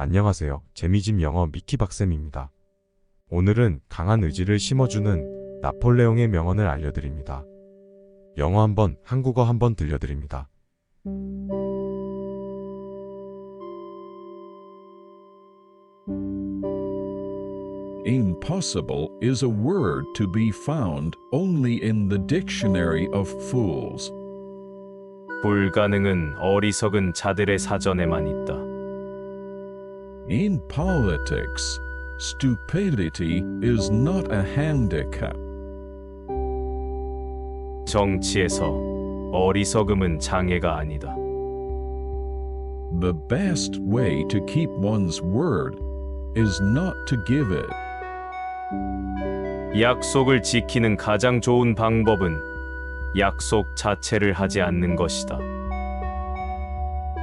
안녕하세요. 재미집 영어 미키 박쌤입니다. 오늘은 강한 의지를 심어주는 나폴레옹의 명언을 알려드립니다. 영어 한번, 한국어 한번 들려드립니다. Impossible is a word to be found only in the dictionary of fools. 불가능은 어리석은 자들의 사전에만 있다. In politics, stupidity is not a handicap. 정치에서 어리석음은 장애가 아니다. The best way to keep one's word is not to give it. 약속을 지키는 가장 좋은 방법은 약속 자체를 하지 않는 것이다.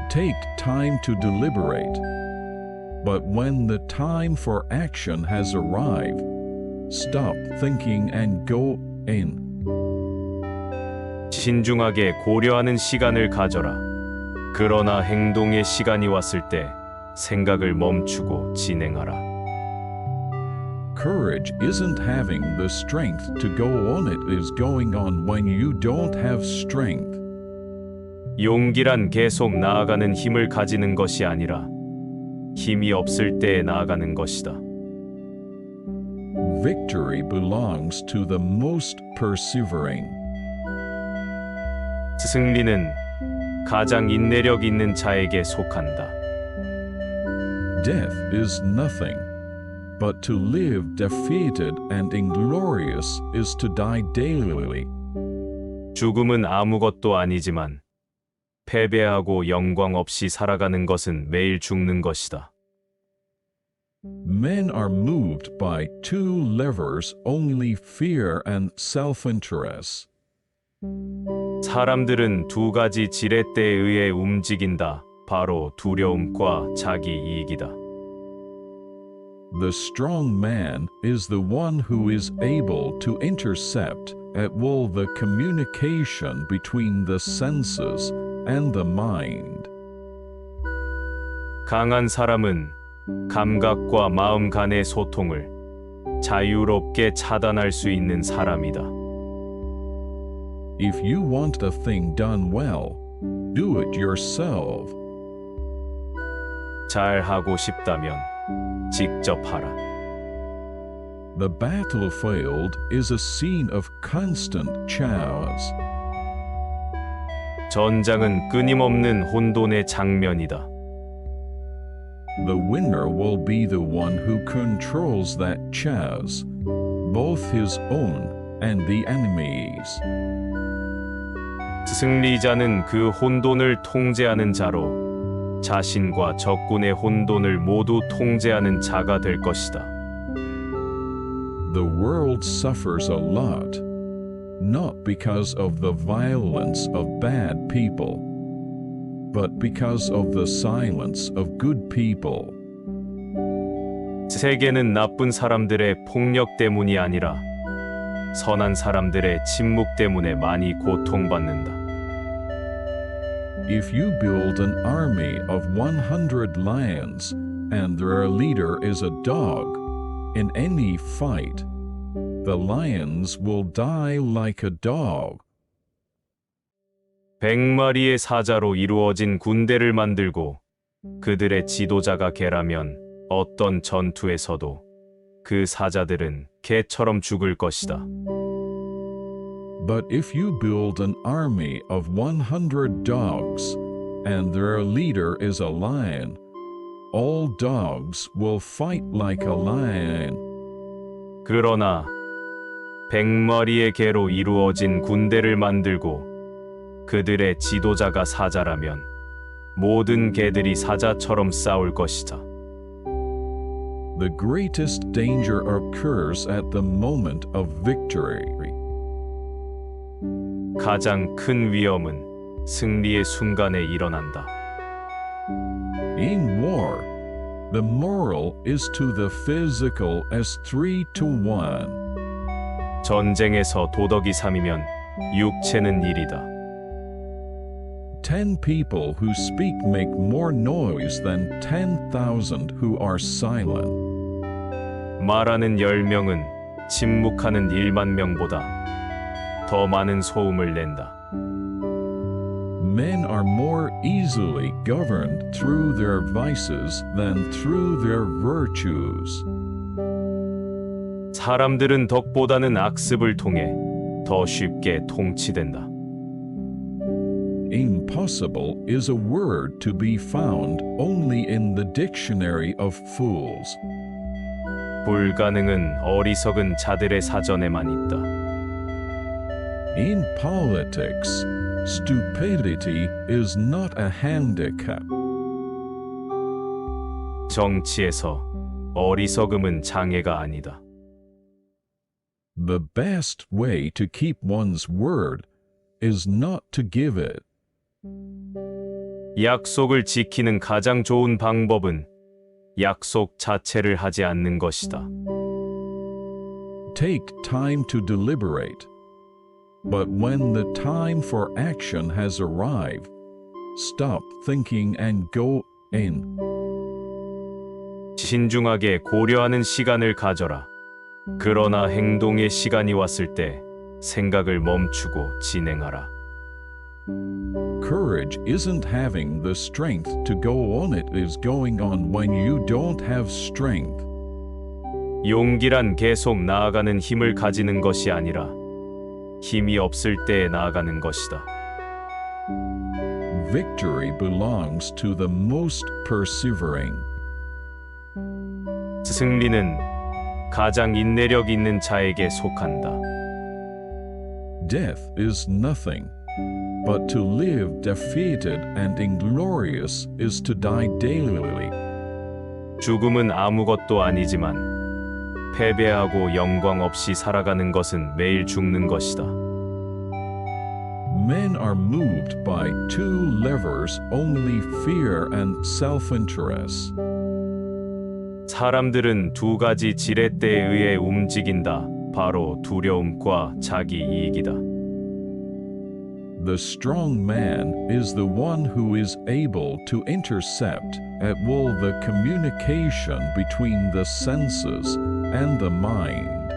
Take time to deliberate. But when the time for action has arrived, stop thinking and go in. 신중하게 고려하는 시간을 가져라. 그러나 행동의 시간이 왔을 때 생각을 멈추고 진행하라. Courage isn't having the strength to go on, it is going on when you don't have strength. 용기란 계속 나아가는 힘을 가지는 것이 아니라 힘이 없을 때에 나아가는 것이다. Victory belongs to the most persevering. 승리는 가장 인내력 있는 자에게 속한다. Death is nothing, but to live defeated and inglorious is to die daily. 죽음은 아무것도 아니지만 패배하고 영광 없이 살아가는 것은 매일 죽는 것이다. Men are moved by two levers only, fear and self-interest. 사람들은 두 가지 지렛대에 의해 움직인다. 바로 두려움과 자기 이익이다. The strong man is the one who is able to intercept at will the communication between the senses and the mind. 강한 사람은 감각과 마음 간의 소통을 자유롭게 차단할 수 있는 사람이다. If you want a thing done well, do it yourself. 잘 하고 싶다면 직접 하라. The battlefield is a scene of constant chaos. 전장은 끊임없는 혼돈의 장면이다. The winner will be the one who controls that chaos, both his own and the enemy's. 승리자는 그 혼돈을 통제하는 자로 자신과 적군의 혼돈을 모두 통제하는 자가 될 것이다. The world suffers a lot, not because of the violence of bad people, but because of the silence of good people. 세계는 나쁜 사람들의 폭력 때문이 아니라 선한 사람들의 침묵 때문에 많이 고통받는다. If you build an army of 100 lions and their leader is a dog, in any fight, the lions will die like a dog. 100마리의 사자로 이루어진 군대를 만들고 그들의 지도자가 개라면 어떤 전투에서도 그 사자들은 개처럼 죽을 것이다. But if you build an army of 100 dogs and their leader is a lion, all dogs will fight like a lion. 그러나 100마리의 개로 이루어진 군대를 만들고 그들의 지도자가 사자라면 모든 개들이 사자처럼 싸울 것이다. The greatest danger occurs at the moment of victory. 가장 큰 위험은 승리의 순간에 일어난다. In war, the moral is to the physical as 3 to 1. 전쟁에서 도덕이 3이면 육체는 1이다. 10 people who speak make more noise than 10,000 who are silent. 말하는 10명은 침묵하는 1만 명보다 더 많은 소음을 낸다. Men are more easily governed through their vices than through their virtues. 사람들은 덕보다는 악습을 통해 더 쉽게 통치된다. Impossible is a word to be found only in the dictionary of fools. 불가능은 어리석은 자들의 사전에만 있다. In politics, stupidity is not a handicap. 정치에서 어리석음은 장애가 아니다. The best way to keep one's word is not to give it. 약속을 지키는 가장 좋은 방법은 약속 자체를 하지 않는 것이다. Take time to deliberate. But when the time for action has arrived, stop thinking and go in. 신중하게 고려하는 시간을 가져라. 그러나 행동의 시간이 왔을 때 생각을 멈추고 진행하라. Courage isn't having the strength to go on, it is going on when you don't have strength. 용기란 계속 나아가는 힘을 가지는 것이 아니라 힘이 없을 때에 나아가는 것이다. Victory belongs to the most persevering. 승리는 가장 인내력 있는 자에게 속한다. Death is nothing, but to live defeated and inglorious is to die daily. 죽음은 아무것도 아니지만 패배하고 영광 없이 살아가는 것은 매일 죽는 것이다. Men are moved by two levers only, fear and self-interest. 사람들은 두 가지 지렛대에 의해 움직인다. 바로 두려움과 자기 이익이다. The strong man is the one who is able to intercept at will the communication between the senses and the mind.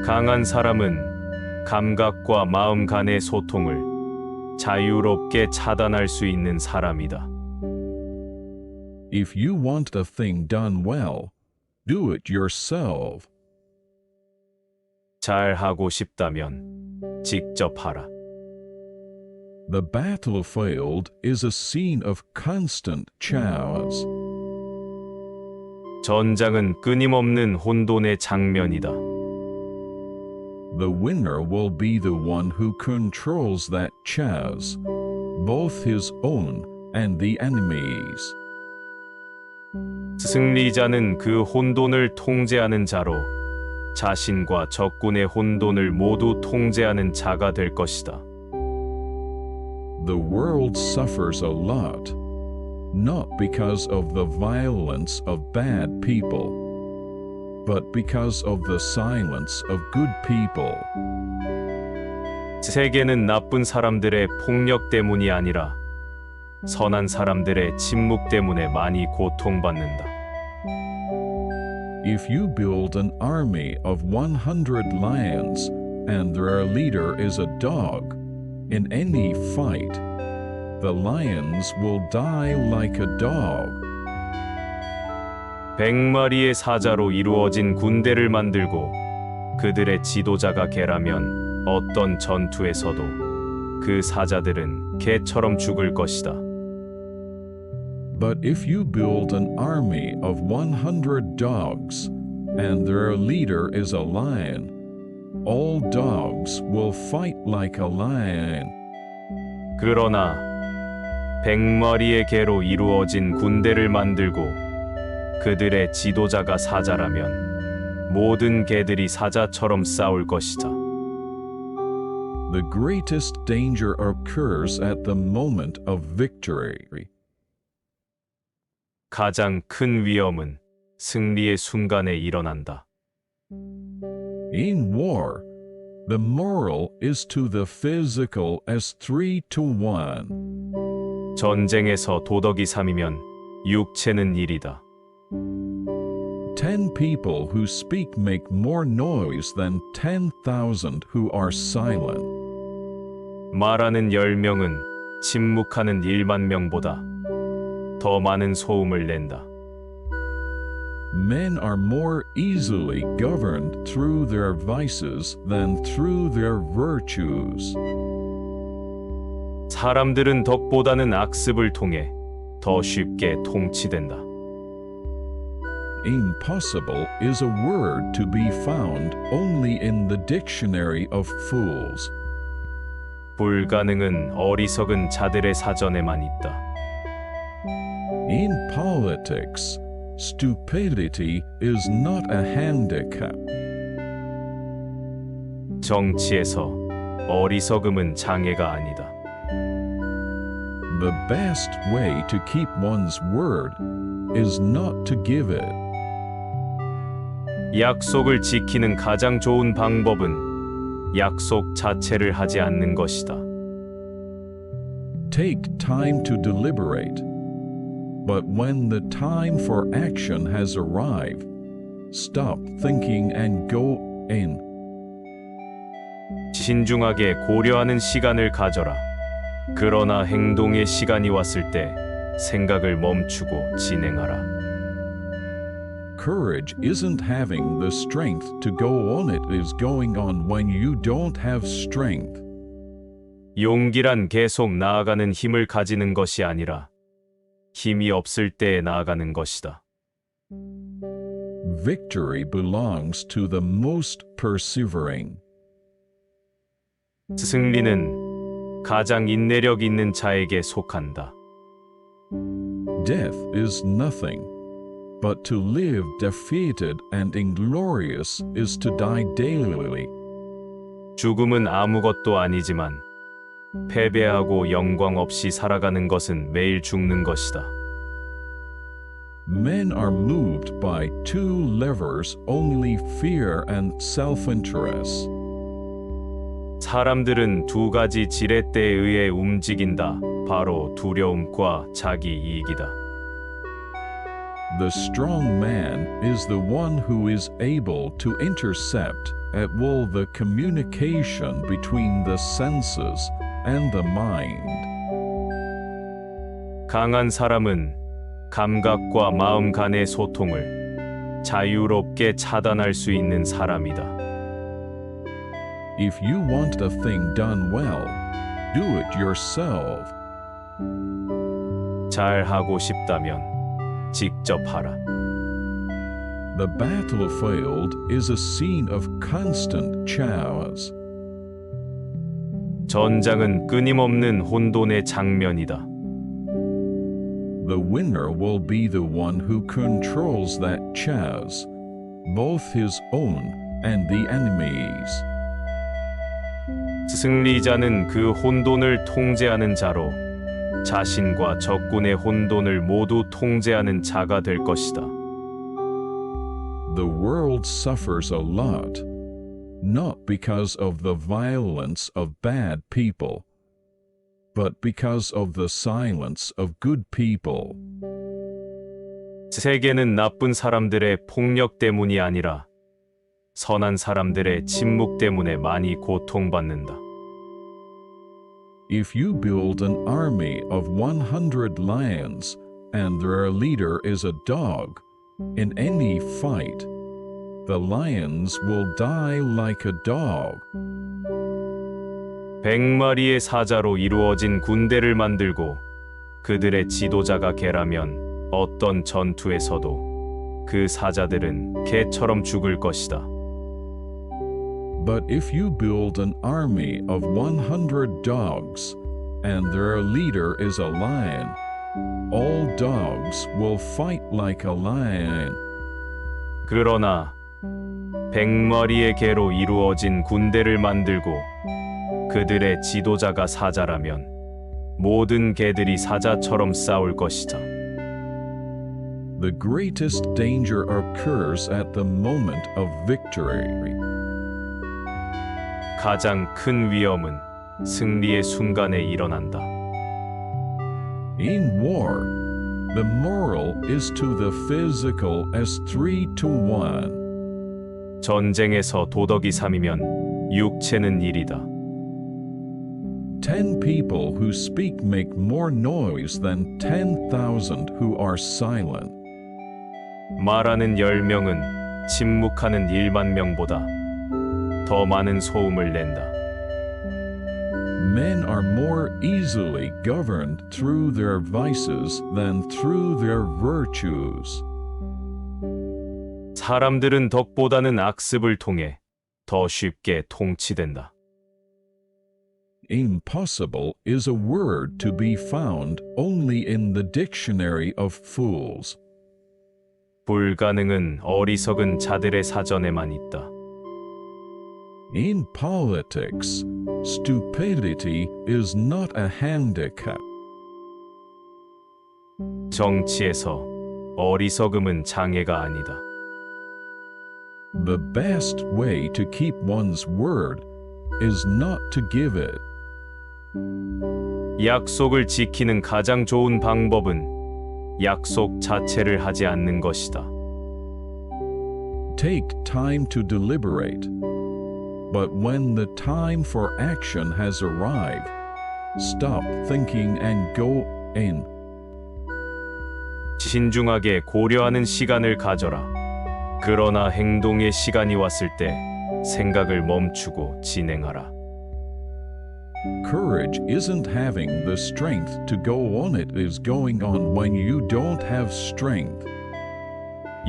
강한 사람은 감각과 마음 간의 소통을 자유롭게 차단할 수 있는 사람이다. If you want a thing done well, do it yourself. 잘 하고 싶다면 직접 하라. The battlefield is a scene of constant chaos. 전장은 끊임없는 혼돈의 장면이다. The winner will be the one who controls that chaos, both his own and the enemy's. 승리자는 그 혼돈을 통제하는 자로 자신과 적군의 혼돈을 모두 통제하는 자가 될 것이다. The world suffers a lot, not because of the violence of bad people, but because of the silence of good people. 세계는 나쁜 사람들의 폭력 때문이 아니라 선한 사람들의 침묵 때문에 많이 고통받는다. If you build an army of 100 lions and their leader is a dog, in any fight, the lions will die like a dog. 100마리의 사자로 이루어진 군대를 만들고 그들의 지도자가 개라면 어떤 전투에서도 그 사자들은 개처럼 죽을 것이다. But if you build an army of 100 dogs and their leader is a lion, all dogs will fight like a lion. 그러나 100마리의 개로 이루어진 군대를 만들고 그들의 지도자가 사자라면 모든 개들이 사자처럼 싸울 것이다. The greatest danger occurs at the moment of victory. 가장 큰 위험은 승리의 순간에 일어난다. In war, The moral is to the physical as 3 to 1. 전쟁에서 도덕이 3이면 육체는 1이다. 10 people who speak make more noise than 10,000 who are silent. 말하는 10명은 침묵하는 1만 명보다 더 많은 소음을 낸다. Men are more easily governed through their vices than through their virtues. 사람들은 덕보다는 악습을 통해 더 쉽게 통치된다. Impossible is a word to be found only in the dictionary of fools. 불가능은 어리석은 자들의 사전에만 있다. In politics, stupidity is not a handicap. 정치에서 어리석음은 장애가 아니다. The best way to keep one's word is not to give it. 약속을 지키는 가장 좋은 방법은 약속 자체를 하지 않는 것이다. Take time to deliberate, but when the time for action has arrived, stop thinking and go in. 신중하게 고려하는 시간을 가져라. 그러나 행동의 시간이 왔을 때 생각을 멈추고 진행하라. Courage isn't having the strength to go on, it is going on when you don't have strength. 용기란 계속 나아가는 힘을 가지는 것이 아니라 힘이 없을 때에 나아가는 것이다. Victory belongs to the most persevering. 승리는 가장 인내력 있는 자에게 속한다. Death is nothing, but to live defeated and inglorious is to die daily. 죽음은 아무것도 아니지만 패배하고 영광 없이 살아가는 것은 매일 죽는 것이다. Men are moved by 2 levers only, fear and self-interest. 사람들은 2가지 지렛대에 의해 움직인다. 바로 두려움과 자기 이익이다. The strong man is the one who is able to intercept at will the communication between the senses and the mind. 강한 사람은 감각과 마음 간의 소통을 자유롭게 차단할 수 있는 사람이다. If you want a thing done well, do it yourself. 잘 하고 싶다면 직접 하라. The battlefield is a scene of constant chaos. 전장은 끊임없는 혼돈의 장면이다. The winner will be the one who controls that chaos, both his own and the enemy's. 승리자는 그 혼돈을 통제하는 자로 자신과 적군의 혼돈을 모두 통제하는 자가 될 것이다. The world suffers a lot, not because of the violence of bad people, but because of the silence of good people. 세계는 나쁜 사람들의 폭력 때문이 아니라 선한 사람들의 침묵 때문에 많이 고통받는다. If you build an army of 100 lions and their leader is a dog, in any fight, the lions will die like a dog. 100마리의 사자로 이루어진 군대를 만들고 그들의 지도자가 개라면 어떤 전투에서도 그 사자들은 개처럼 죽을 것이다. But if you build an army of 100 dogs and their leader is a lion, all dogs will fight like a lion. 그러나 100마리의 개로 이루어진 군대를 만들고 그들의 지도자가 사자라면 모든 개들이 사자처럼 싸울 것이다. The greatest danger occurs at the moment of victory. 가장 큰 위험은 승리의 순간에 일어난다. In war, the moral is to the physical as 3-1. 전쟁에서 도덕이 3이면 육체는 1이다. 10 people who speak make more noise than 10,000 who are silent. 말하는 10명은 침묵하는 1만 명보다 더 많은 소음을 낸다. Men are more easily governed through their vices than through their virtues. 사람들은 덕보다는 악습을 통해 더 쉽게 통치된다. Impossible is a word to be found only in the dictionary of fools. 불가능은 어리석은 자들의 사전에만 있다. In politics, stupidity is not a handicap. 정치에서 어리석음은 장애가 아니다. The best way to keep one's word is not to give it. 약속을 지키는 가장 좋은 방법은 약속 자체를 하지 않는 것이다. Take time to deliberate, but when the time for action has arrived, stop thinking and go in. 신중하게 고려하는 시간을 가져라. 그러나 행동의 시간이 왔을 때 생각을 멈추고 진행하라. Courage isn't having the strength to go on, it is going on when you don't have strength.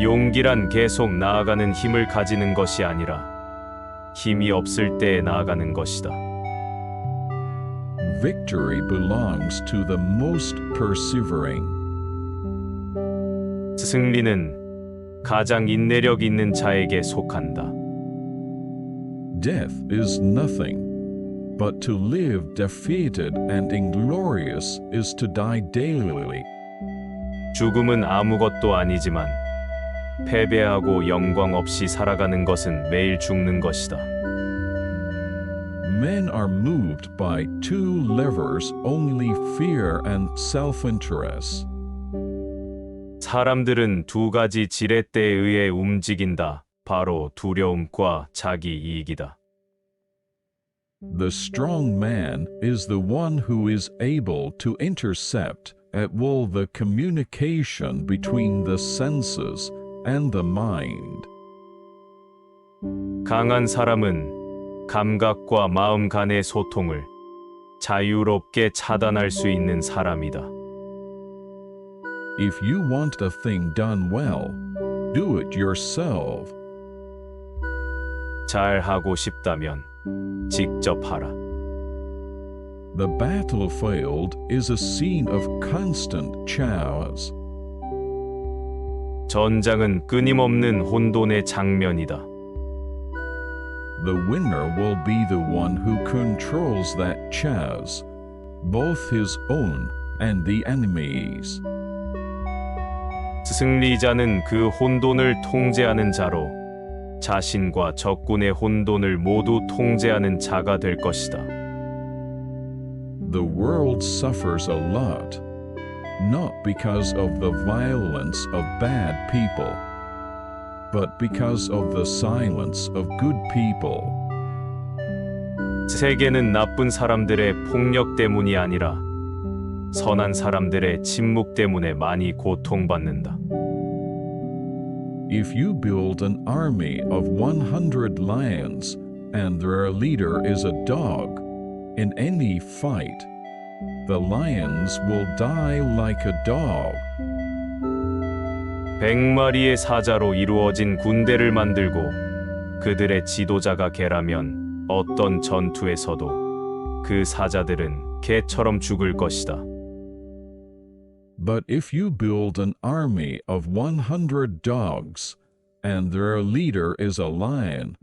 용기란 계속 나아가는 힘을 가지는 것이 아니라 힘이 없을 때에 나아가는 것이다. Victory belongs to the most persevering. 승리는 가장 인내력 있는 자에게 속한다. Death is nothing, but to live defeated and inglorious is to die daily. 죽음은 아무것도 아니지만 패배하고 영광 없이 살아가는 것은 매일 죽는 것이다. Men are moved by two levers only, fear and self-interest. 사람들은 두 가지 지렛대에 의해 움직인다. 바로 두려움과 자기 이익이다. The strong man is the one who is able to intercept at will the communication between the senses and the mind. 강한 사람은 감각과 마음 간의 소통을 자유롭게 차단할 수 있는 사람이다. If you want a thing done well, do it yourself. 잘 하고 싶다면 직접 하라. The battlefield is a scene of constant chaos. 전장은 끊임없는 혼돈의 장면이다. The winner will be the one who controls that chaos, both his own and the enemy's. 승리자는 그 혼돈을 통제하는 자로 자신과 적군의 혼돈을 모두 통제하는 자가 될 것이다. The world suffers a lot, not because of the violence of bad people, but because of the silence of good people. 세계는 나쁜 사람들의 폭력 때문이 아니라 선한 사람들의 침묵 때문에 많이 고통받는다. If you build an army of 100 lions and their leader is a dog, in any fight, the lions will die like a dog. 100마리의 사자로 이루어진 군대를 만들고 그들의 지도자가 개라면 어떤 전투에서도 그 사자들은 개처럼 죽을 것이다. But if you build an army of 100 dogs and their leader is a lion,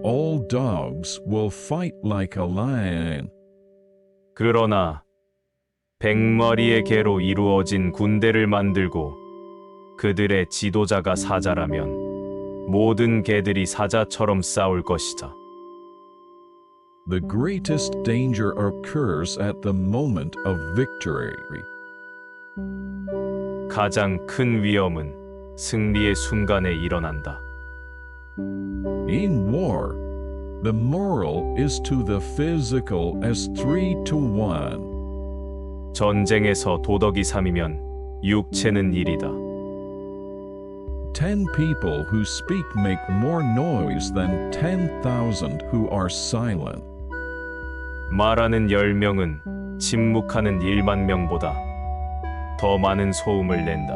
all dogs will fight like a lion. 그러나 100마리의 개로 이루어진 군대를 만들고 그들의 지도자가 사자라면 모든 개들이 사자처럼 싸울 것이다. The greatest danger occurs at the moment of victory. 가장 큰 위험은 승리의 순간에 일어난다. In war, the moral is to the physical as 3 to 1. 전쟁에서 도덕이 3이면 육체는 1이다. 10 people who speak make more noise than 10,000 who are silent. 말하는 10명은 침묵하는 1만 명보다 더 많은 소음을 낸다.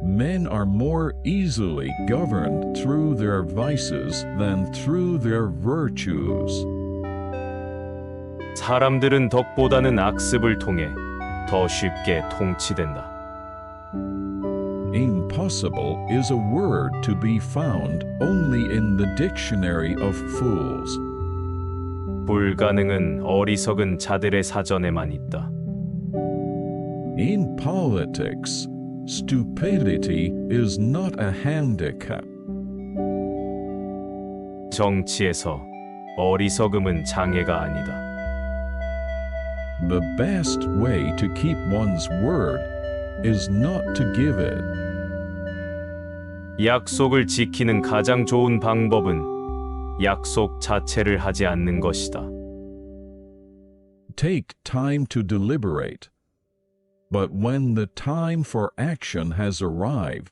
Men are more easily governed through their vices than through their virtues. 사람들은 덕보다는 악습을 통해 더 쉽게 통치된다. Impossible is a word to be found only in the dictionary of fools. 불가능은 어리석은 자들의 사전에만 있다. In politics, stupidity is not a handicap. 정치에서 어리석음은 장애가 아니다. The best way to keep one's word is not to give it. 약속을 지키는 가장 좋은 방법은 약속 자체를 하지 않는 것이다. Take time to deliberate. But when the time for action has arrived,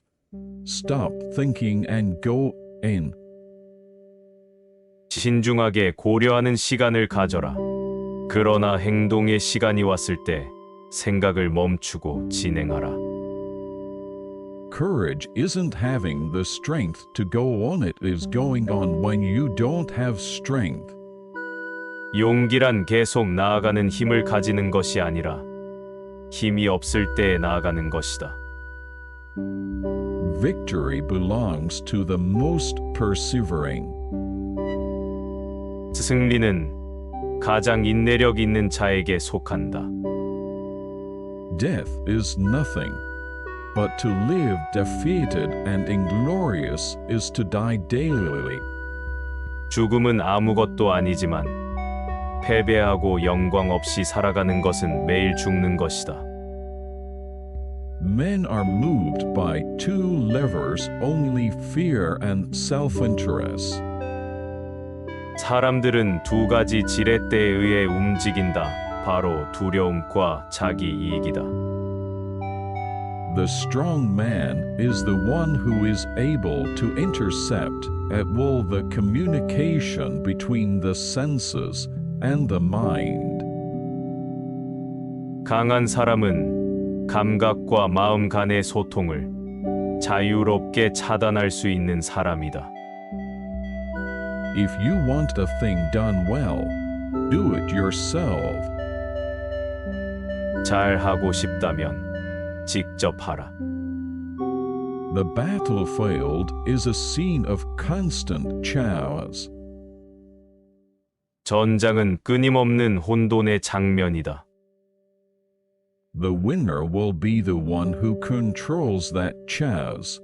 stop thinking and go in. 신중하게 고려하는 시간을 가져라. 그러나 행동의 시간이 왔을 때 생각을 멈추고 진행하라. Courage isn't having the strength to go on, it is going on when you don't have strength. 용기란 계속 나아가는 힘을 가지는 것이 아니라 힘이 없을 때 나아가는 것이다. Victory belongs to the most persevering. 승리는 가장 인내력 있는 자에게 속한다. Death is nothing, but to live defeated and inglorious is to die daily. 죽음은 아무것도 아니지만 패배하고 영광 없이 살아가는 것은 매일 죽는 것이다. Men are moved by two levers only, fear and self-interest. 사람들은 두 가지 지렛대에 의해 움직인다. 바로 두려움과 자기 이익이다. The strong man is the one who is able to intercept at will the communication between the senses and the mind. 강한 사람은 감각과 마음 간의 소통을 자유롭게 차단할 수 있는 사람이다. If you want a thing done well, do it yourself. 잘 하고 싶다면 직접 하라. The battlefield is a scene of constant chaos. 전장은 끊임없는 혼돈의 장면이다. The winner will be the one who controls that chaos,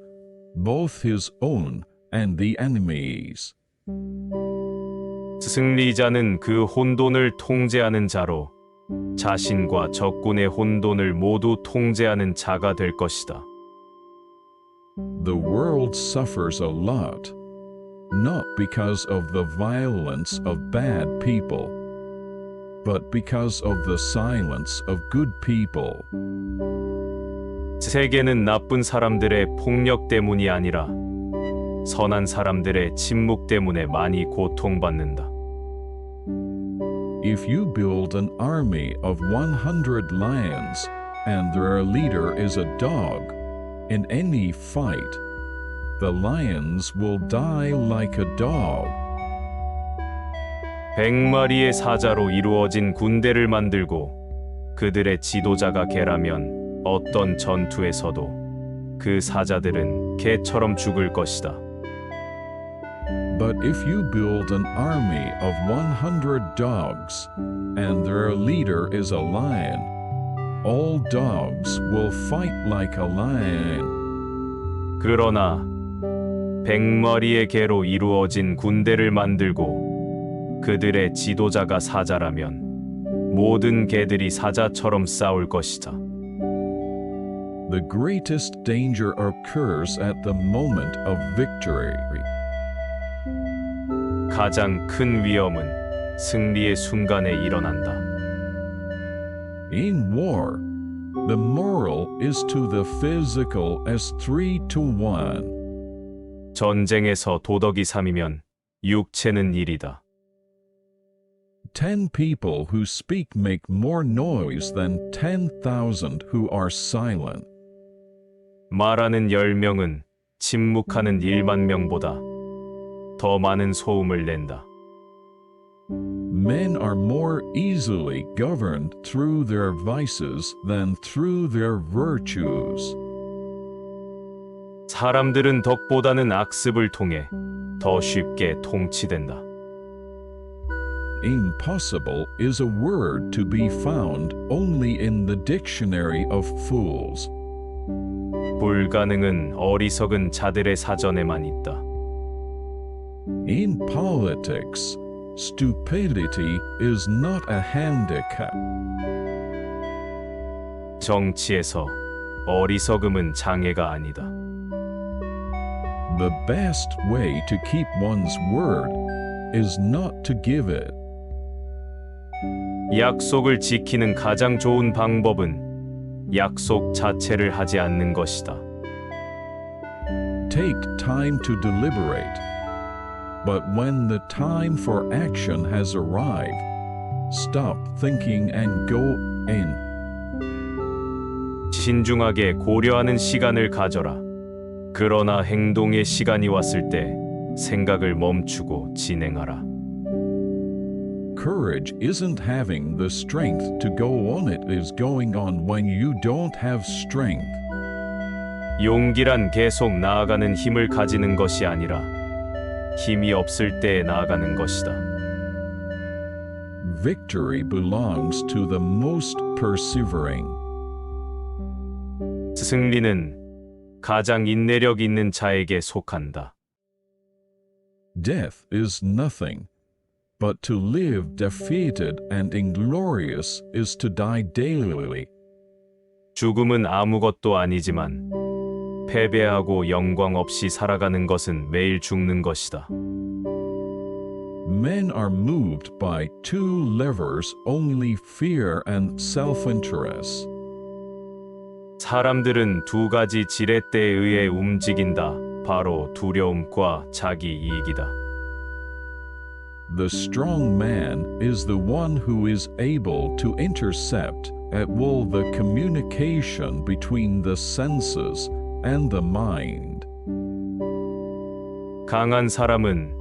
both his own and the enemy's. 승리자는 그 혼돈을 통제하는 자로 자신과 적군의 혼돈을 모두 통제하는 자가 될 것이다. The world suffers a lot, not because of the violence of bad people, but because of the silence of good people. 세계는 나쁜 사람들의 폭력 때문이 아니라 선한 사람들의 침묵 때문에 많이 고통받는다. If you build an army of 100 lions and their leader is a dog, in any fight, the lions will die like a dog. 100마리의 사자로 이루어진 군대를 만들고 그들의 지도자가 개라면 어떤 전투에서도 그 사자들은 개처럼 죽을 것이다. But if you build an army of 100 dogs and their leader is a lion, all dogs will fight like a lion. 그러나 100마리의 개로 이루어진 군대를 만들고 그들의 지도자가 사자라면 모든 개들이 사자처럼 싸울 것이다. The greatest danger occurs at the moment of victory. 가장 큰 위험은 승리의 순간에 일어난다. In war, the moral is to the physical as 3 to 1. 전쟁에서 도덕이 3이면 육체는 1이다. 10 people who speak make more noise than 10,000 who are silent. 말하는 10명은 침묵하는 1만 명보다 더 많은 소음을 낸다. Men are more easily governed through their vices than through their virtues. 사람들은 덕보다는 악습을 통해 더 쉽게 통치된다. Impossible is a word to be found only in the dictionary of fools. 불가능은 어리석은 자들의 사전에만 있다. In politics, stupidity is not a handicap. 정치에서 어리석음은 장애가 아니다. The best way to keep one's word is not to give it. 약속을 지키는 가장 좋은 방법은 약속 자체를 하지 않는 것이다. Take time to deliberate. But when the time for action has arrived, stop thinking and go in. 신중하게 고려하는 시간을 가져라. 그러나 행동의 시간이 왔을 때 생각을 멈추고 진행하라. Courage isn't having the strength to go on, it is going on when you don't have strength. 용기란 계속 나아가는 힘을 가지는 것이 아니라 힘이 없을 때 나아가는 것이다. Victory belongs to the most persevering. 승리는 가장 인내력 있는 자에게 속한다. Death is nothing, but to live defeated and inglorious is to die daily. 죽음은 아무것도 아니지만 패배하고 영광 없이 살아가는 것은 매일 죽는 것이다. Men are moved by two levers only, fear and self-interest. 사람들은 두 가지 지렛대에 의해 움직인다. 바로 두려움과 자기 이익이다. The strong man is the one who is able to intercept at will the communication between the senses and the mind. 강한 사람은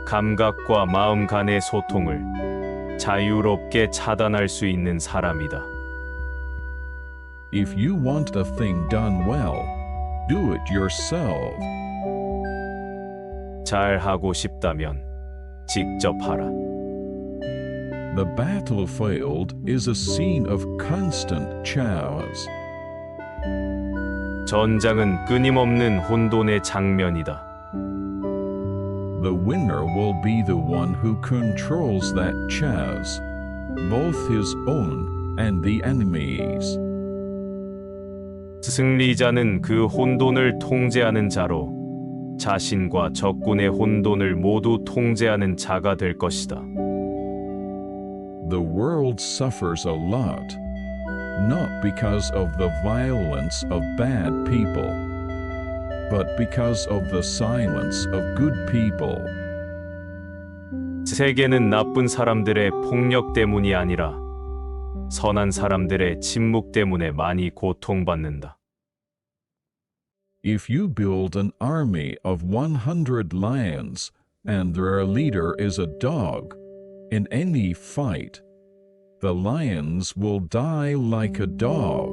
감각과 마음 간의 소통을 자유롭게 차단할 수 있는 사람이다. If you want a thing done well, do it yourself. 잘 하고 싶다면 직접 하라. The battlefield is a scene of constant chaos. 전장은 끊임없는 혼돈의 장면이다. The winner will be the one who controls that chaos, both his own and the enemy's. 승리자는 그 혼돈을 통제하는 자로 자신과 적군의 혼돈을 모두 통제하는 자가 될 것이다. The world suffers a lot, not because of the violence of bad people, but because of the silence of good people. 세계는 나쁜 사람들의 폭력 때문이 아니라 선한 사람들의 침묵 때문에 많이 고통받는다. If you build an army of 100 lions and their leader is a dog, in any fight, the lions will die like a dog.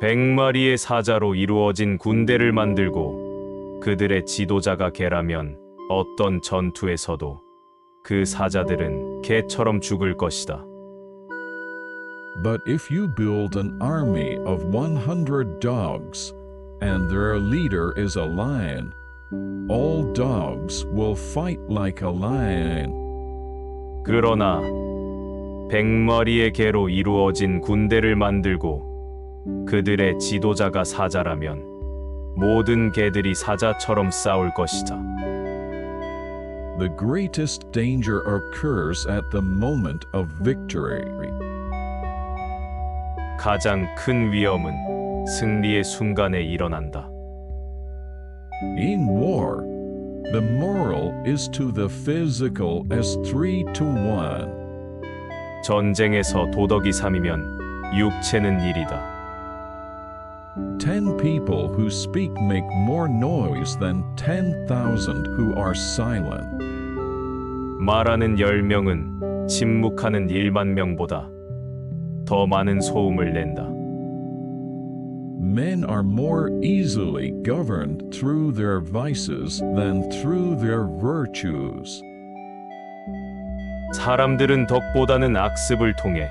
100마리의 사자로 이루어진 군대를 만들고 그들의 지도자가 개라면 어떤 전투에서도 그 사자들은 개처럼 죽을 것이다. But if you build an army of 100 dogs and their leader is a lion, all dogs will fight like a lion. 그러나 100마리의 개로 이루어진 군대를 만들고 그들의 지도자가 사자라면 모든 개들이 사자처럼 싸울 것이다. The greatest danger occurs at the moment of victory. 가장 큰 위험은 승리의 순간에 일어난다. In war, the moral is to the physical as 3-1. 전쟁에서 도덕이 3이면 육체는 1이다. 10 people who speak make more noise than 10,000 who are silent. 말하는 10명은 침묵하는 1만 명보다 더 많은 소음을 낸다. Men are more easily governed through their vices than through their virtues. 사람들은 덕보다는 악습을 통해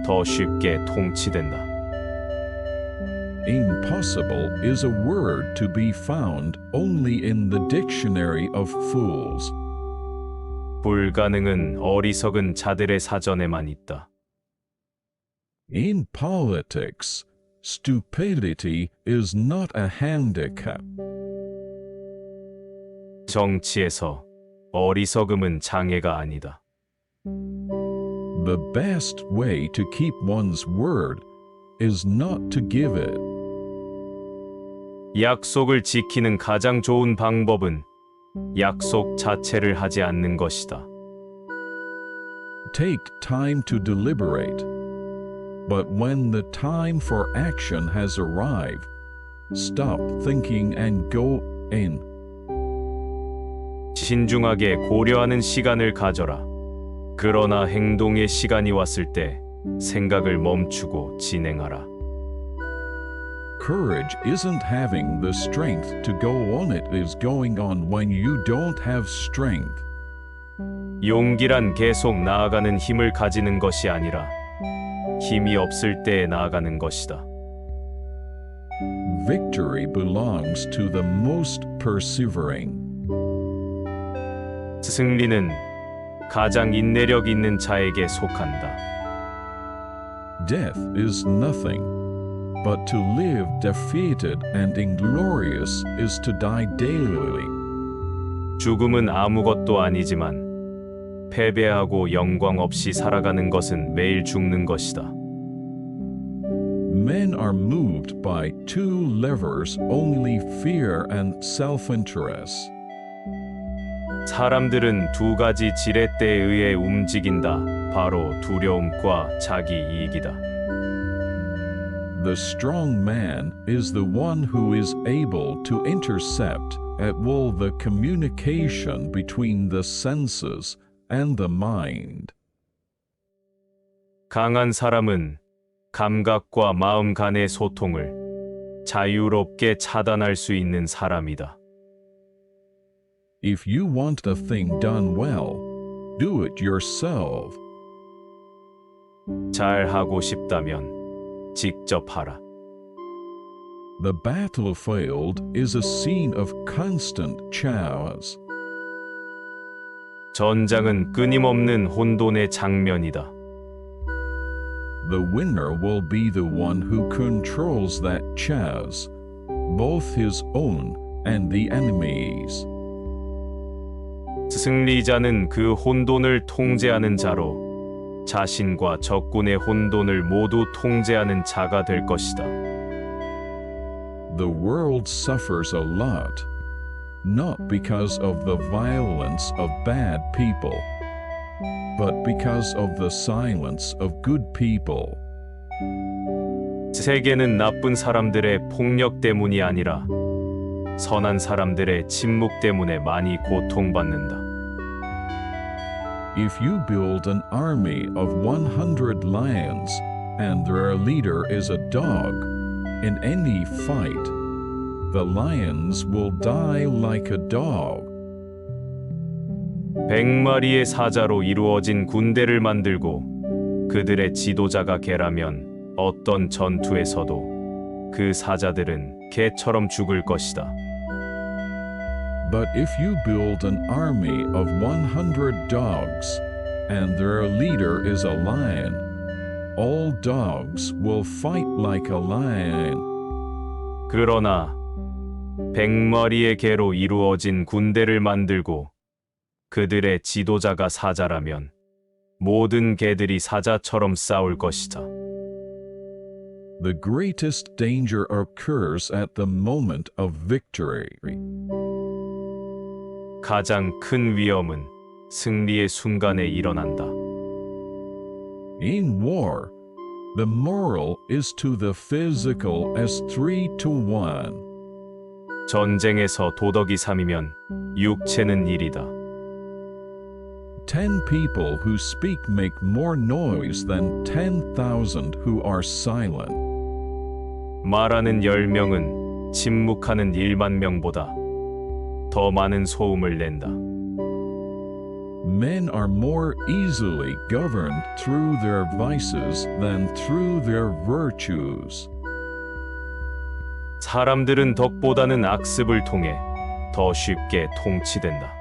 더 쉽게 통치된다. Impossible is a word to be found only in the dictionary of fools. 불가능은 어리석은 자들의 사전에만 있다. In politics, stupidity is not a handicap. 정치에서 어리석음은 장애가 아니다. The best way to keep one's word is not to give it. 약속을 지키는 가장 좋은 방법은 약속 자체를 하지 않는 것이다. Take time to deliberate, but when the time for action has arrived, stop thinking and go in. 신중하게 고려하는 시간을 가져라. 그러나 행동의 시간이 왔을 때 생각을 멈추고 진행하라. Courage isn't having the strength to go on, it is going on when you don't have strength. 용기란 계속 나아가는 힘을 가지는 것이 아니라 힘이 없을 때에 나아가는 것이다. Victory belongs to the most persevering. 승리는 가장 인내력 있는 자에게 속한다. Death is nothing, but to live defeated and inglorious is to die daily. 죽음은 아무것도 아니지만 패배하고 영광 없이 살아가는 것은 매일 죽는 것이다. Men are moved by two levers only, fear and self-interest. 사람들은 두 가지 지렛대에 의해 움직인다. 바로 두려움과 자기 이익이다. The strong man is the one who is able to intercept at will the communication between the senses and the mind. 강한 사람은 감각과 마음 간의 소통을 자유롭게 차단할 수 있는 사람이다. If you want the thing done well, do it yourself. 잘 하고 싶다면 직접 하라. The battlefield is a scene of constant chaos. 전장은 끊임없는 혼돈의 장면이다. The winner will be the one who controls that chaos, both his own and the enemy's. 승리자는 그 혼돈을 통제하는 자로 자신과 적군의 혼돈을 모두 통제하는 자가 될 것이다. The world suffers a lot, not because of the violence of bad people, but because of the silence of good people. 세계는 나쁜 사람들의 폭력 때문이 아니라 선한 사람들의 침묵 때문에 많이 고통받는다. If you build an army of 100 lions and their leader is a dog, in any fight, the lions will die like a dog. 100마리의 사자로 이루어진 군대를 만들고 그들의 지도자가 개라면 어떤 전투에서도 그 사자들은 개처럼 죽을 것이다. But if you build an army of 100 dogs, and their leader is a lion, all dogs will fight like a lion. 그러나 100마리의 개로 이루어진 군대를 만들고 그들의 지도자가 사자라면 모든 개들이 사자처럼 싸울 것이다. The greatest danger occurs at the moment of victory. 가장 큰 위험은 승리의 순간에 일어난다. In war, the moral is to the physical as 3-1. 전쟁에서 도덕이 3이면 육체는 1이다. 10 people who speak make more noise than 10,000 who are silent. 말하는 10명은 침묵하는 1만 명보다 더 많은 소음을 낸다. Men are more easily governed through their vices than through their virtues. 사람들은 덕보다는 악습을 통해 더 쉽게 통치된다.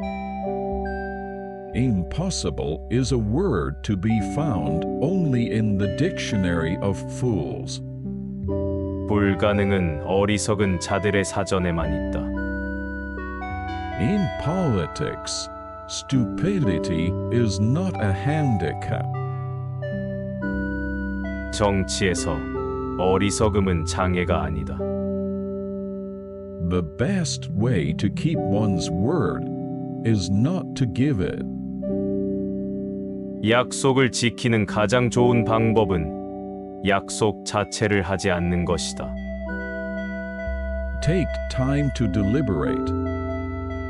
Impossible is a word to be found only in the dictionary of fools. 불가능은 어리석은 자들의 사전에만 있다. In politics, stupidity is not a handicap. 정치에서 어리석음은 장애가 아니다. The best way to keep one's word is not to give it. 약속을 지키는 가장 좋은 방법은 약속 자체를 하지 않는 것이다. Take time to deliberate,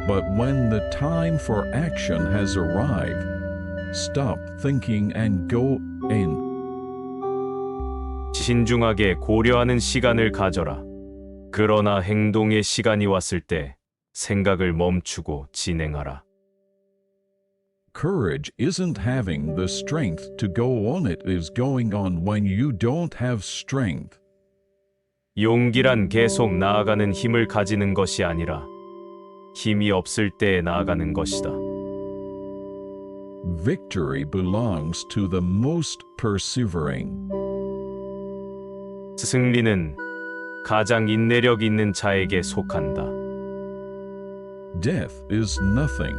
but when the time for action has arrived, stop thinking and go in. 신중하게 고려하는 시간을 가져라. 그러나 행동의 시간이 왔을 때 생각을 멈추고 진행하라. Courage isn't having the strength to go on, it is going on when you don't have strength. 용기란 계속 나아가는 힘을 가지는 것이 아니라 힘이 없을 때 나아가는 것이다. Victory belongs to the most persevering. 승리는 가장 인내력 있는 자에게 속한다. Death is nothing,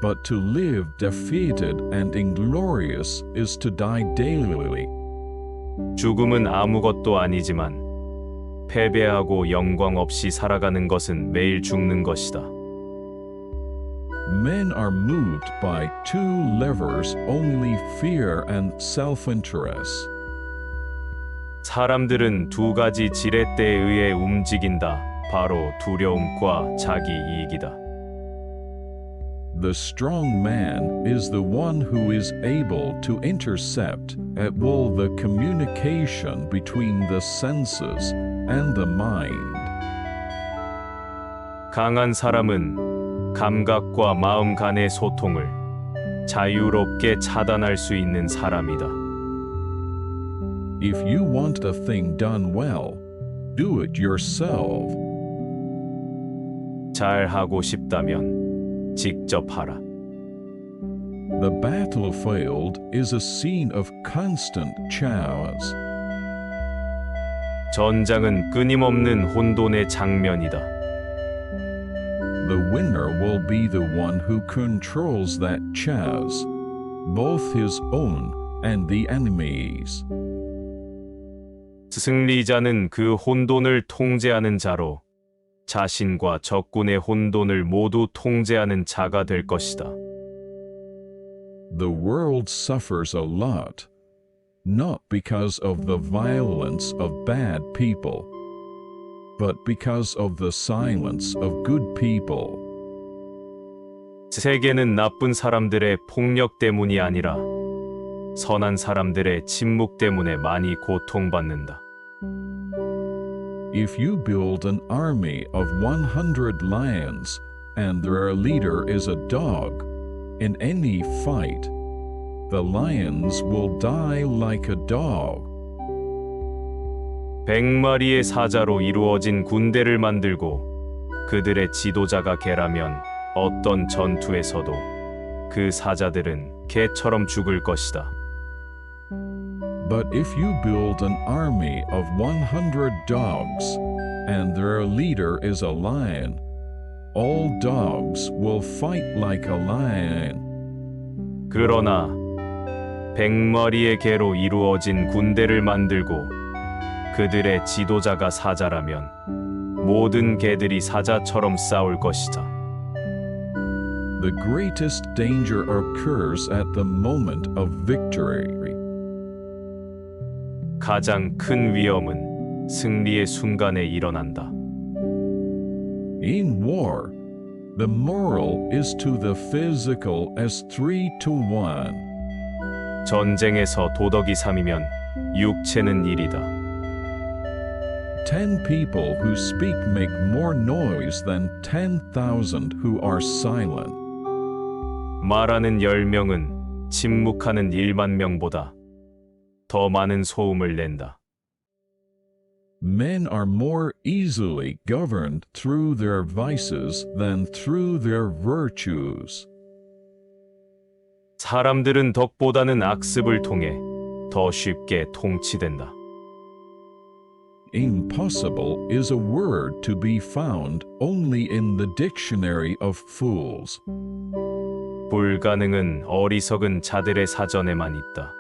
but to live defeated and inglorious is to die daily. 죽음은 아무것도 아니지만 패배하고 영광 없이 살아가는 것은 매일 죽는 것이다. Men are moved by two levers only, fear and self-interest. 사람들은 두 가지 지렛대에 의해 움직인다. 바로 두려움과 자기 이익이다. The strong man is the one who is able to intercept at will the communication between the senses and the mind. 강한 사람은 감각과 마음 간의 소통을 자유롭게 차단할 수 있는 사람이다. If you want a thing done well, do it yourself. 잘 하고 싶다면 직접 하라. The battlefield is a scene of constant chaos. 전장은 끊임없는 혼돈의 장면이다. The winner will be the one who controls that chaos, both his own and the enemy's. 승리자는 그 혼돈을 통제하는 자로 자신과 적군의 혼돈을 모두 통제하는 자가 될 것이다. The world suffers a lot, not because of the violence of bad people, but because of the silence of good people. 세계는 나쁜 사람들의 폭력 때문이 아니라 선한 사람들의 침묵 때문에 많이 고통받는다. If you build an army of 100 lions and their leader is a dog, in any fight, the lions will die like a dog. 100마리의 사자로 이루어진 군대를 만들고 그들의 지도자가 개라면 어떤 전투에서도 그 사자들은 개처럼 죽을 것이다. But if you build an army of 100 dogs, and their leader is a lion, all dogs will fight like a lion. 그러나 100마리의 개로 이루어진 군대를 만들고 그들의 지도자가 사자라면 모든 개들이 사자처럼 싸울 것이다. The greatest danger occurs at the moment of victory. 가장 큰 위험은 승리의 순간에 일어난다. In war, the moral is to the physical as 3-1. 전쟁에서 도덕이 3이면 육체는 1이다. 10 people who speak make more noise than 10,000 who are silent. 말하는 10명은 침묵하는 1만 명보다 더 많은 소음을 낸다. Men are more easily governed through their vices than through their virtues. 사람들은 덕보다는 악습을 통해 더 쉽게 통치된다. Impossible is a word to be found only in the dictionary of fools. 불가능은 어리석은 자들의 사전에만 있다.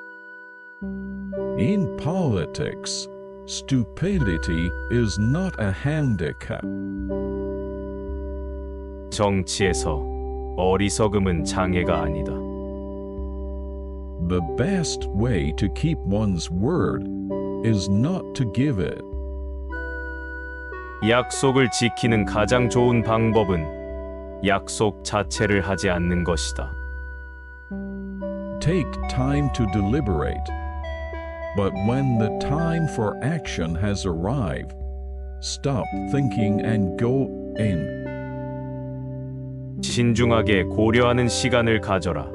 In politics, stupidity is not a handicap. 정치에서 어리석음은 장애가 아니다. The best way to keep one's word is not to give it. 약속을 지키는 가장 좋은 방법은 약속 자체를 하지 않는 것이다. Take time to deliberate. But when the time for action has arrived, stop thinking and go in. 신중하게 고려하는 시간을 가져라.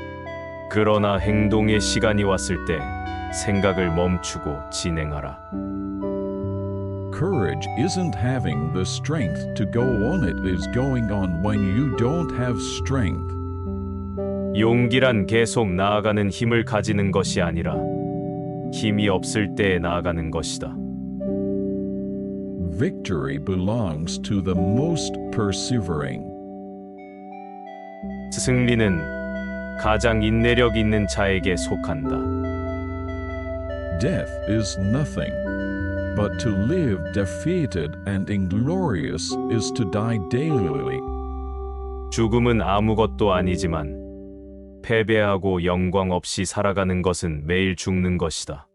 그러나 행동의 시간이 왔을 때 생각을 멈추고 진행하라. Courage isn't having the strength to go on, it is going on when you don't have strength. 용기란 계속 나아가는 힘을 가지는 것이 아니라 힘이 없을 때 나아가는 것이다. Victory belongs to the most persevering. 승리는 가장 인내력 있는 자에게 속한다. Death is nothing, but to live defeated and inglorious is to die daily. 죽음은 아무것도 아니지만 패배하고 영광 없이 살아가는 것은 매일 죽는 것이다.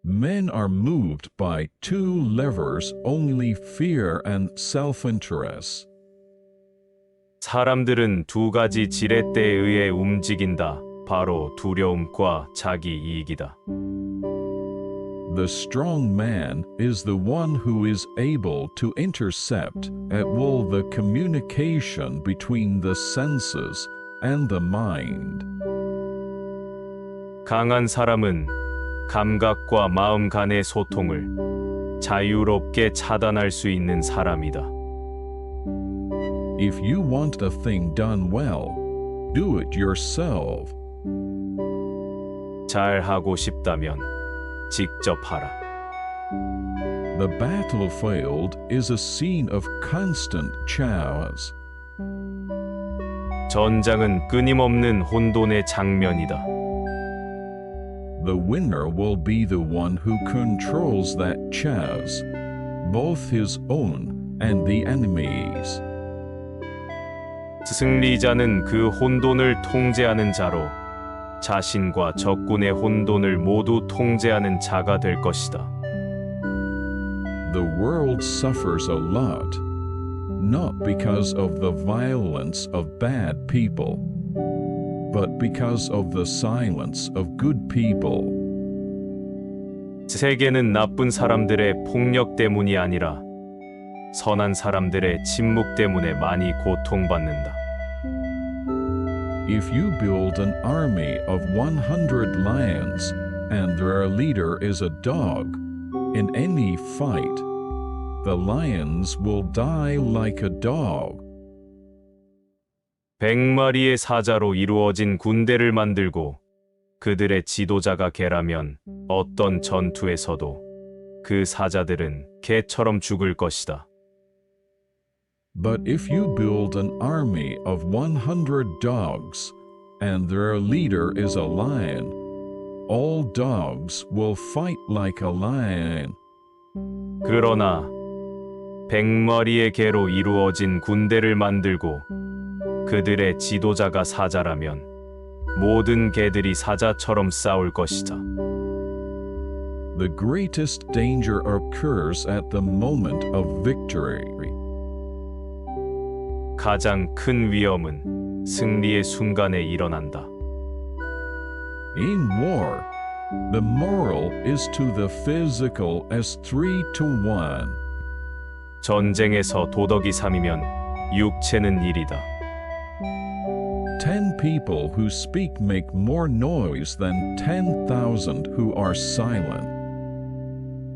Men are moved by two levers only, fear and self-interest. 사람들은 두 가지 지렛대에 의해 움직인다. 바로 두려움과 자기 이익이다. The strong man is the one who is able to intercept at will the communication between the senses and the mind. 강한 사람은 감각과 마음 간의 소통을 자유롭게 차단할 수 있는 사람이다. If you want the thing done well, do it yourself. 잘 하고 싶다면 직접 하라. The battlefield is a scene of constant chaos. 전장은 끊임없는 혼돈의 장면이다. The winner will be the one who controls that chaos, both his own and the enemy's. 승리자는 그 혼돈을 통제하는 자로 자신과 적군의 혼돈을 모두 통제하는 자가 될 것이다. The world suffers a lot, not because of the violence of bad people, but because of the silence of good people. 세계는 나쁜 사람들의 폭력 때문이 아니라 선한 사람들의 침묵 때문에 많이 고통받는다. If you build an army of 100 lions and their leader is a dog, in any fight, the lions will die like a dog. 100마리의 사자로 이루어진 군대를 만들고 그들의 지도자가 개라면 어떤 전투에서도 그 사자들은 개처럼 죽을 것이다. But if you build an army of 100 dogs, and their leader is a lion, all dogs will fight like a lion. 그러나 100마리의 개로 이루어진 군대를 만들고 그들의 지도자가 사자라면 모든 개들이 사자처럼 싸울 것이다. The greatest danger occurs at the moment of victory. 가장 큰 위험은 승리의 순간에 일어난다. In war, the moral is to the physical as 3-1. 전쟁에서 도덕이 3이면 육체는 1이다. 10 people who speak make more noise than 10,000 who are silent.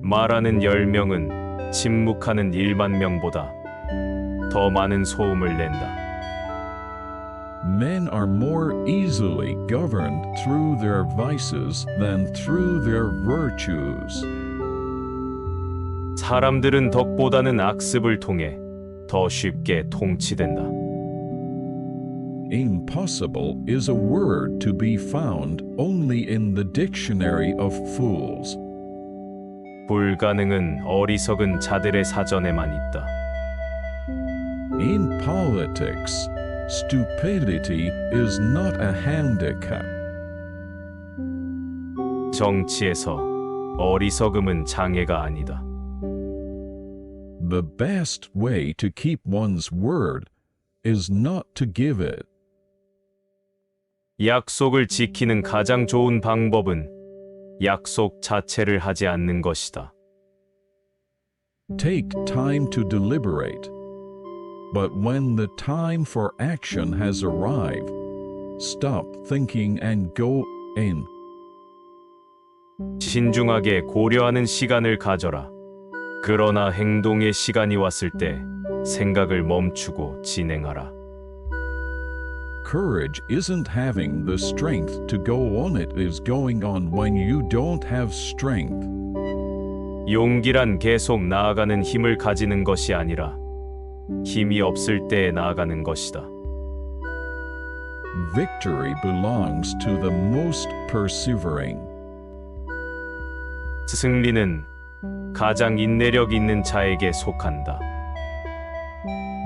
말하는 10명은 침묵하는 1만 명보다 더 많은 소음을 낸다. Men are more easily governed through their vices than through their virtues. 사람들은 덕보다는 악습을 통해 더 쉽게 통치된다. Impossible is a word to be found only in the dictionary of fools. 불가능은 어리석은 자들의 사전에만 있다. In politics, stupidity is not a handicap. 정치에서 어리석음은 장애가 아니다. The best way to keep one's word is not to give it. 약속을 지키는 가장 좋은 방법은 약속 자체를 하지 않는 것이다. Take time to deliberate. But when the time for action has arrived, stop thinking and go in. 신중하게 고려하는 시간을 가져라. 그러나 행동의 시간이 왔을 때 생각을 멈추고 진행하라. Courage isn't having the strength to go on, it is going on when you don't have strength. 용기란 계속 나아가는 힘을 가지는 것이 아니라 힘이 없을 때에 나아가는 것이다. Victory belongs to the most persevering. 승리는 가장 인내력 있는 자에게 속한다.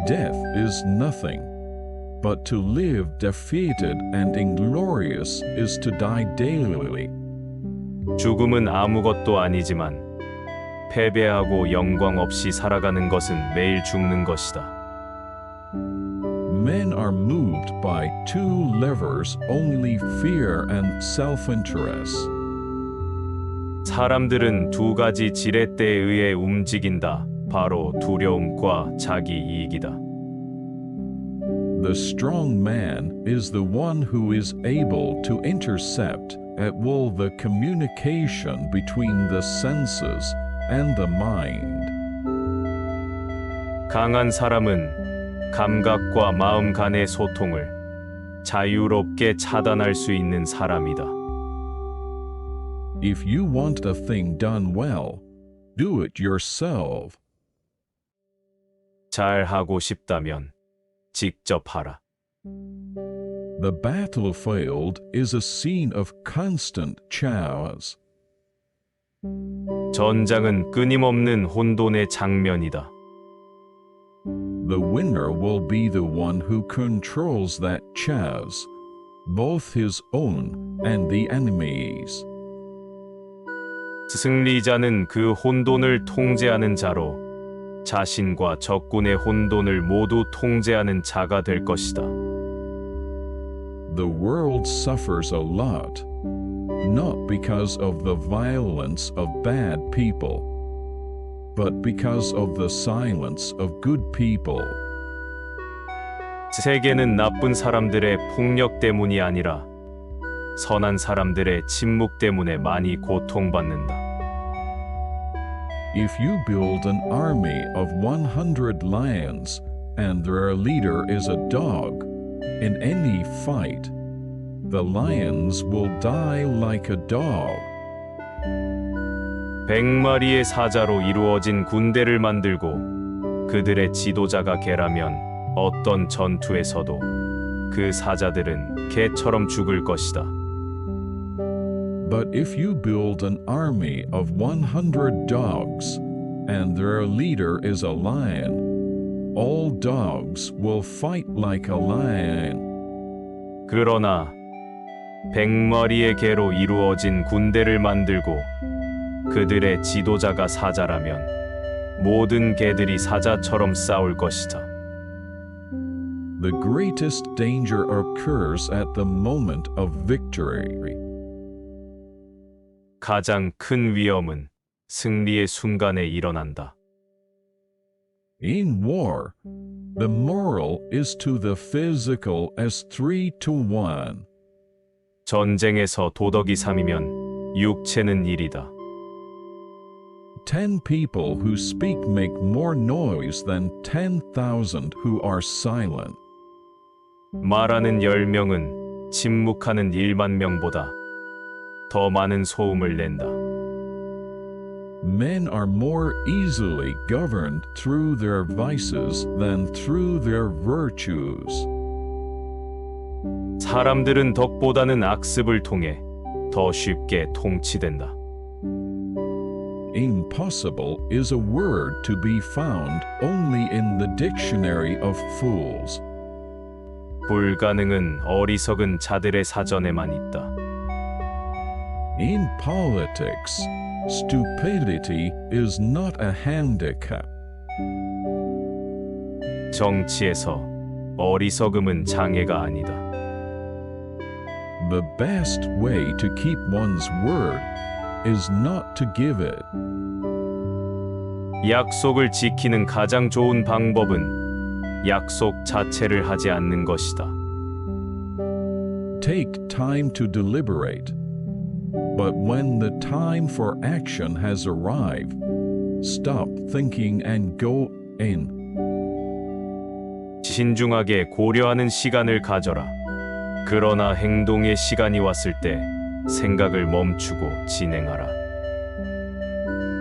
Death is nothing, but to live defeated and inglorious is to die daily. 죽음은 아무것도 아니지만 패배하고 영광 없이 살아가는 것은 매일 죽는 것이다. Men are moved by two levers only, fear and self-interest. 사람들은 두 가지 지렛대에 의해 움직인다. 바로 두려움과 자기 이익이다. The strong man is the one who is able to intercept at will the communication between the senses and the mind. 강한 사람은 감각과 마음 간의 소통을 자유롭게 차단할 수 있는 사람이다. If you want a thing done well, do it yourself. 잘 하고 싶다면 직접 하라. The battlefield is a scene of constant chaos. 전장은 끊임없는 혼돈의 장면이다. The winner will be the one who controls that chaos, both his own and the enemy's. 승리자는 그 혼돈을 통제하는 자로 자신과 적군의 혼돈을 모두 통제하는 자가 될 것이다. The world suffers a lot, not because of the violence of bad people, but because of the silence of good people. 세계는 나쁜 사람들의 폭력 때문이 아니라 선한 사람들의 침묵 때문에 많이 고통받는다. If you build an army of 100 lions and their leader is a dog, in any fight, the lions will die like a dog. 100마리의 사자로 이루어진 군대를 만들고 그들의 지도자가 개라면 어떤 전투에서도 그 사자들은 개처럼 죽을 것이다. But if you build an army of 100 dogs and their leader is a lion, all dogs will fight like a lion. 그러나 100마리의 개로 이루어진 군대를 만들고 그들의 지도자가 사자라면 모든 개들이 사자처럼 싸울 것이다. The greatest danger occurs at the moment of victory. 가장 큰 위험은 승리의 순간에 일어난다. In war, the moral is to the physical as 3-1. 전쟁에서 도덕이 3이면 육체는 1이다. 10 people who speak make more noise than 10,000 who are silent. 말하는 10명은 침묵하는 1만 명보다 더 많은 소음을 낸다. Men are more easily governed through their vices than through their virtues. 사람들은 덕보다는 악습을 통해 더 쉽게 통치된다. Impossible is a word to be found only in the dictionary of fools. 불가능은 어리석은 자들의 사전에만 있다. In politics, stupidity is not a handicap. 정치에서 어리석음은 장애가 아니다. The best way to keep one's word is not to give it. 약속을 지키는 가장 좋은 방법은 약속 자체를 하지 않는 것이다. Take time to deliberate, but when the time for action has arrived, stop thinking and go in. 신중하게 고려하는 시간을 가져라. 그러나 행동의 시간이 왔을 때 생각을 멈추고 진행하라.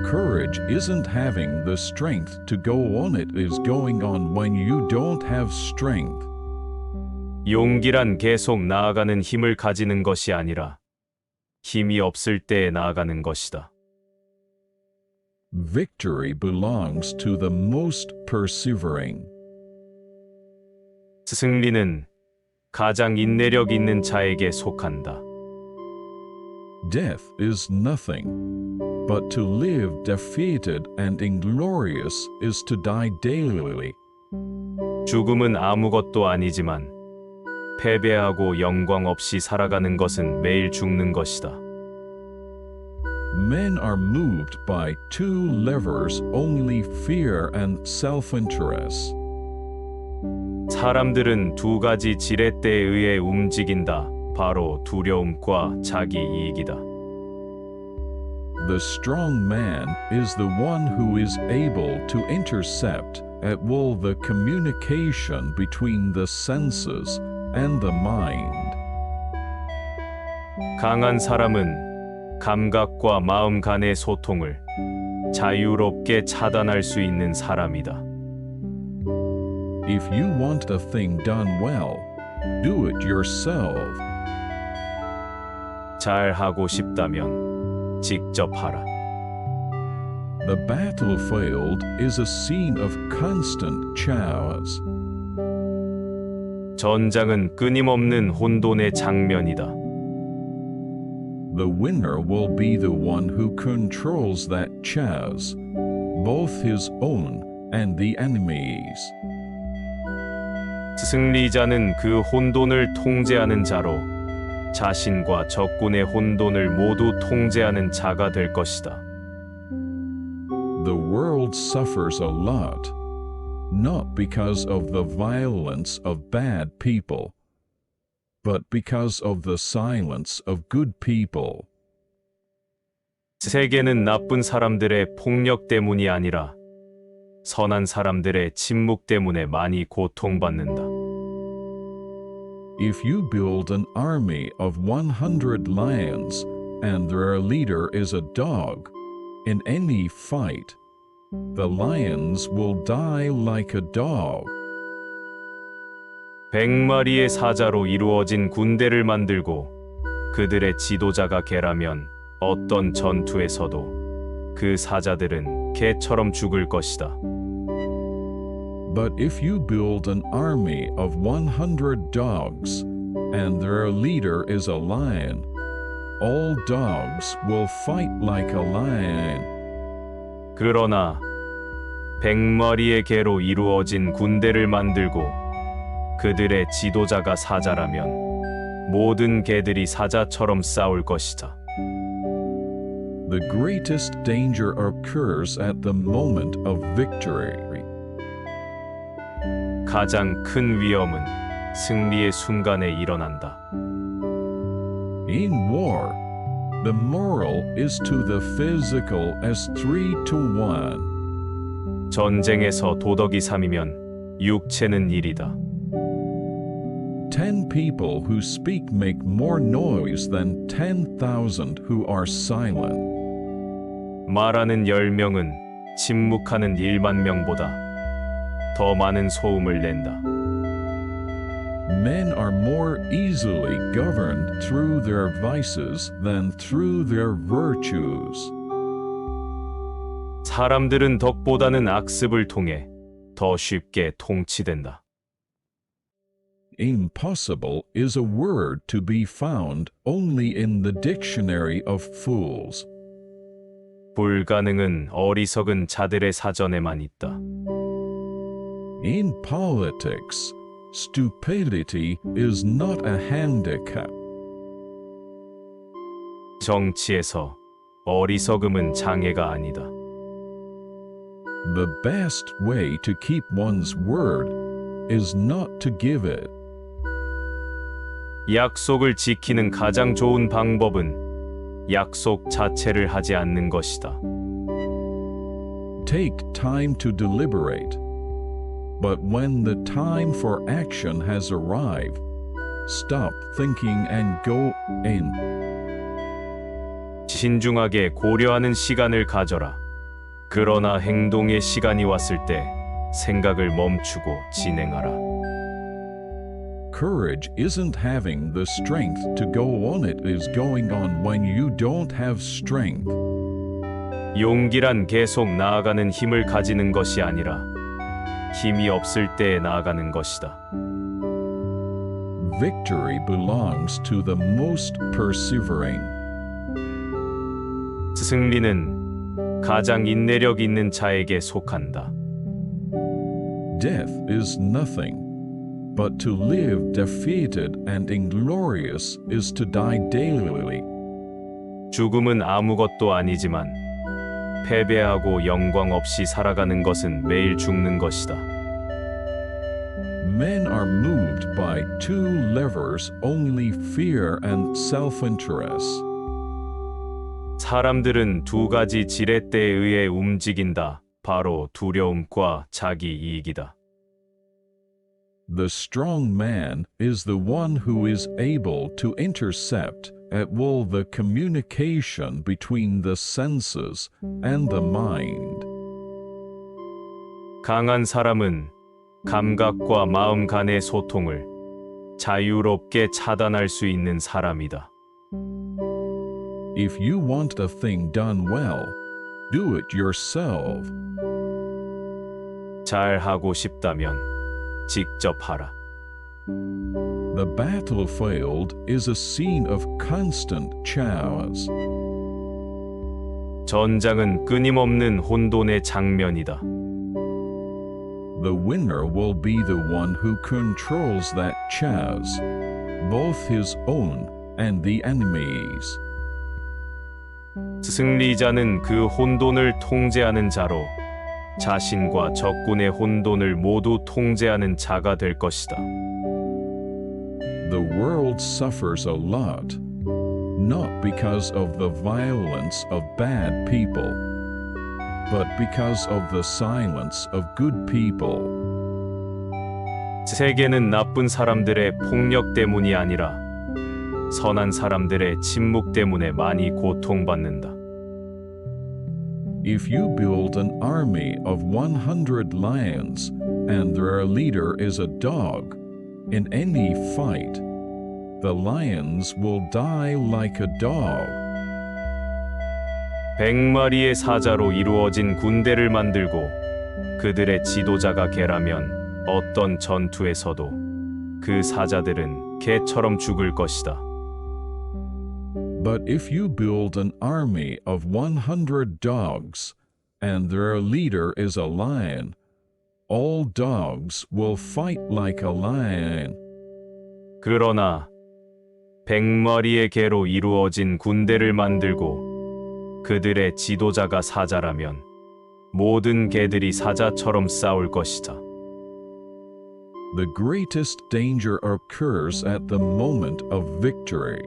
Courage isn't having the strength to go on, it is going on when you don't have strength. 용기란 계속 나아가는 힘을 가지는 것이 아니라 힘이 없을 때에 나아가는 것이다. Victory belongs to the most persevering. 승리는 가장 인내력 있는 자에게 속한다. Death is nothing, but to live defeated and inglorious is to die daily. 죽음은 아무것도 아니지만 패배하고 영광 없이 살아가는 것은 매일 죽는 것이다. Men are moved by two levers only, fear and self-interest. 사람들은 두 가지 지렛대에 의해 움직인다. 바로 두려움과 자기 이익이다. The strong man is the one who is able to intercept at will the communication between the senses and the mind. 강한 사람은 감각과 마음 간의 소통을 자유롭게 차단할 수 있는 사람이다. If you want a thing done well, do it yourself. 잘 하고 싶다면 직접 하라. The battlefield is a scene of constant chaos. 전장은 끊임없는 혼돈의 장면이다. The winner will be the one who controls that chaos, both his own and the enemy's. 승리자는 그 혼돈을 통제하는 자로 자신과 적군의 혼돈을 모두 통제하는 자가 될 것이다. The world suffers a lot, not because of the violence of bad people, but because of the silence of good people. 세계는 나쁜 사람들의 폭력 때문이 아니라 선한 사람들의 침묵 때문에 많이 고통받는다. If you build an army of 100 lions and their leader is a dog, in any fight, the lions will die like a dog. 100마리의 사자로 이루어진 군대를 만들고 그들의 지도자가 개라면 어떤 전투에서도 그 사자들은 개처럼 죽을 것이다. But if you build an army of 100 dogs and their leader is a lion, all dogs will fight like a lion. 그러나 100마리의 개로 이루어진 군대를 만들고 그들의 지도자가 사자라면 모든 개들이 사자처럼 싸울 것이다. The greatest danger occurs at the moment of victory. 가장 큰 위험은 승리의 순간에 일어난다. In war, the moral is to the physical as 3 to 1. 전쟁에서 도덕이 3이면 육체는 1이다. 10 people who speak make more noise than 10,000 who are silent. 말하는 10명은 침묵하는 1만 명보다 더 많은 소음을 낸다. Men are more easily governed through their vices than through their virtues. 사람들은 덕보다는 악습을 통해 더 쉽게 통치된다. Impossible is a word to be found only in the dictionary of fools. 불가능은 어리석은 자들의 사전에만 있다. In politics, stupidity is not a handicap. 정치에서 어리석음은 장애가 아니다. The best way to keep one's word is not to give it. 약속을 지키는 가장 좋은 방법은 약속 자체를 하지 않는 것이다. Take time to deliberate. But when the time for action has arrived, stop thinking and go in. 신중하게 고려하는 시간을 가져라. 그러나 행동의 시간이 왔을 때 생각을 멈추고 진행하라. Courage isn't having the strength to go on, it is going on when you don't have strength. 용기란 계속 나아가는 힘을 가지는 것이 아니라 힘이 없을 때 나아가는 것이다. Victory belongs to the most persevering. 승리는 가장 인내력 있는 자에게 속한다. Death is nothing, but to live defeated and inglorious is to die daily. 죽음은 아무것도 아니지만 패배하고 영광 없이 살아가는 것은 매일 죽는 것이다. Men are moved by two levers only, fear and self-interest. 사람들은 두 가지 지렛대에 의해 움직인다. 바로 두려움과 자기 이익이다. The strong man is the one who is able to intercept at will the communication between the senses and the mind. 강한 사람은 감각과 마음 간의 소통을 자유롭게 차단할 수 있는 사람이다. If you want a thing done well, do it yourself. 잘 하고 싶다면 직접 하라. The battlefield is a scene of constant chaos. 전장은 끊임없는 혼돈의 장면이다. The winner will be the one who controls that chaos, both his own and the enemy's. 승리자는 그 혼돈을 통제하는 자로 자신과 적군의 혼돈을 모두 통제하는 자가 될 것이다. The world suffers a lot, not because of the violence of bad people, but because of the silence of good people. 세계는 나쁜 사람들의 폭력 때문이 아니라 선한 사람들의 침묵 때문에 많이 고통받는다. If you build an army of 100 lions and their leader is a dog, in any fight, the lions will die like a dog. 100마리의 사자로 이루어진 군대를 만들고 그들의 지도자가 개라면 어떤 전투에서도 그 사자들은 개처럼 죽을 것이다. But if you build an army of 100 dogs and their leader is a lion, all dogs will fight like a lion. 그러나 100마리의 개로 이루어진 군대를 만들고 그들의 지도자가 사자라면 모든 개들이 사자처럼 싸울 것이다. The greatest danger occurs at the moment of victory.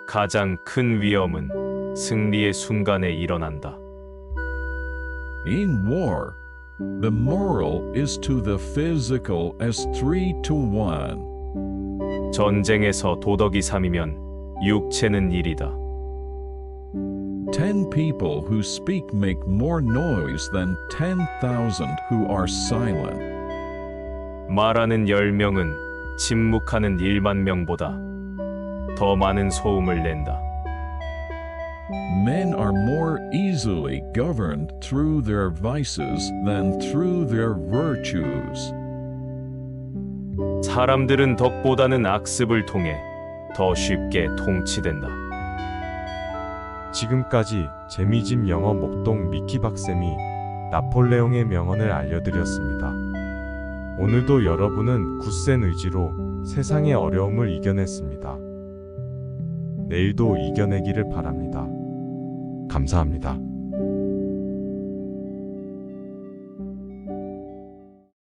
가장 큰 위험은 승리의 순간에 일어난다. In war, the moral is to the physical as 3 to 1. 전쟁에서 도덕이 3이면 육체는 1이다. 10 people who speak make more noise than 10,000 who are silent. 말하는 10명은 침묵하는 1만 명보다 더 많은 소음을 낸다. Men are more easily governed through their vices than through their virtues. 사람들은 덕보다는 악습을 통해 더 쉽게 통치된다. 지금까지 재미집 영어 목동 미키 박쌤이 나폴레옹의 명언을 알려드렸습니다. 오늘도 여러분은 굳센 의지로 세상의 어려움을 이겨냈습니다. 내일도 이겨내기를 바랍니다. 감사합니다.